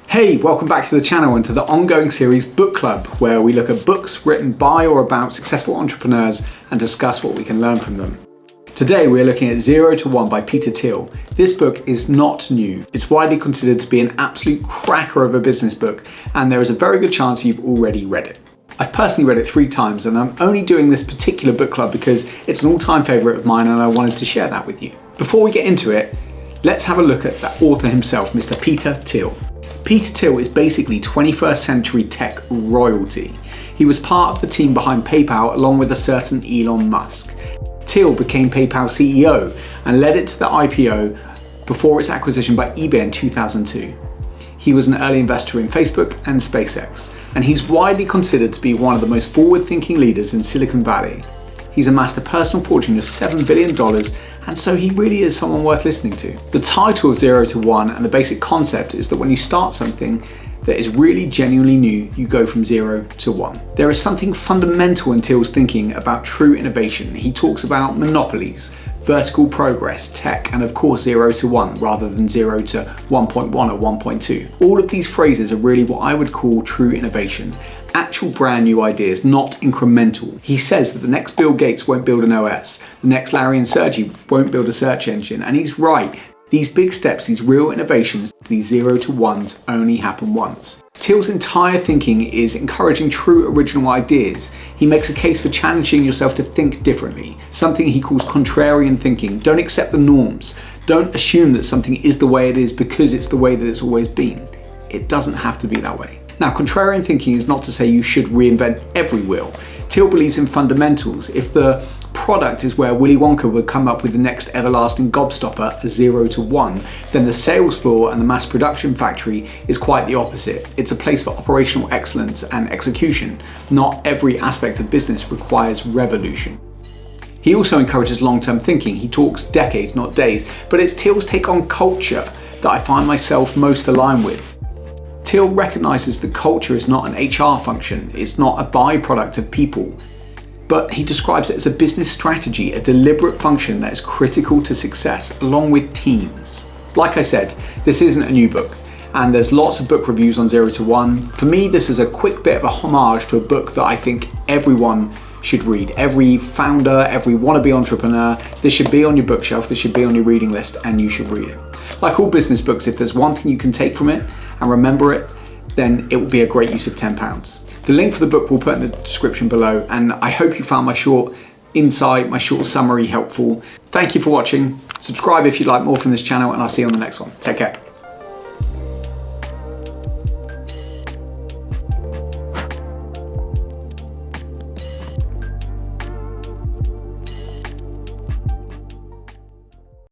Hey, welcome back to the channel and to the ongoing series Book Club, where we look at books written by or about successful entrepreneurs and discuss what we can learn from them. Today we're looking at 0 to 1 by Peter Thiel. This book is not new. It's widely considered to be an absolute cracker of a business book, and there is a very good chance you've already read it. I've personally read it 3 times, and I'm only doing this particular book club because it's an all-time favourite of mine and I wanted to share that with you. Before we get into it, let's have a look at the author himself, Mr. Peter Thiel. Peter Thiel is basically 21st century tech royalty. He was part of the team behind PayPal along with a certain Elon Musk. Thiel became PayPal CEO and led it to the IPO before its acquisition by eBay in 2002. He was an early investor in Facebook and SpaceX, and he's widely considered to be one of the most forward-thinking leaders in Silicon Valley. He's amassed a personal fortune of $7 billion, and so he really is someone worth listening to. The title of 0 to 1 and the basic concept is that when you start something that is really genuinely new, you go from 0 to 1. There is something fundamental in Thiel's thinking about true innovation. He talks about monopolies, vertical progress, tech, and of course 0 to 1 rather than 0 to 1.1 or 1.2. All of these phrases are really what I would call true innovation. Actual brand new ideas, not incremental. He says that the next Bill Gates won't build an OS, the next Larry and Sergey won't build a search engine, and he's right. These big steps, these real innovations, these 0 to 1s only happen once. Thiel's entire thinking is encouraging true original ideas. He makes a case for challenging yourself to think differently, something he calls contrarian thinking. Don't accept the norms. Don't assume that something is the way it is because it's the way that it's always been. It doesn't have to be that way. Now, contrarian thinking is not to say you should reinvent every wheel. Thiel believes in fundamentals. If the product is where Willy Wonka would come up with the next everlasting gobstopper, 0 to 1, then the sales floor and the mass production factory is quite the opposite. It's a place for operational excellence and execution. Not every aspect of business requires revolution. He also encourages long-term thinking. He talks decades, not days, but it's Thiel's take on culture that I find myself most aligned with. Thiel recognizes that culture is not an HR function, it's not a byproduct of people, but he describes it as a business strategy, a deliberate function that is critical to success, along with teams. Like I said, this isn't a new book, and there's lots of book reviews on 0 to 1. For me, this is a quick bit of a homage to a book that I think everyone should read. Every founder, every wannabe entrepreneur, this should be on your bookshelf, this should be on your reading list, and you should read it. Like all business books, if there's one thing you can take from it and remember it, then it will be a great use of £10. The link for the book we'll put in the description below, and I hope you found my short insight, my short summary helpful. Thank you for watching. Subscribe if you'd like more from this channel, and I'll see you on the next one. Take care.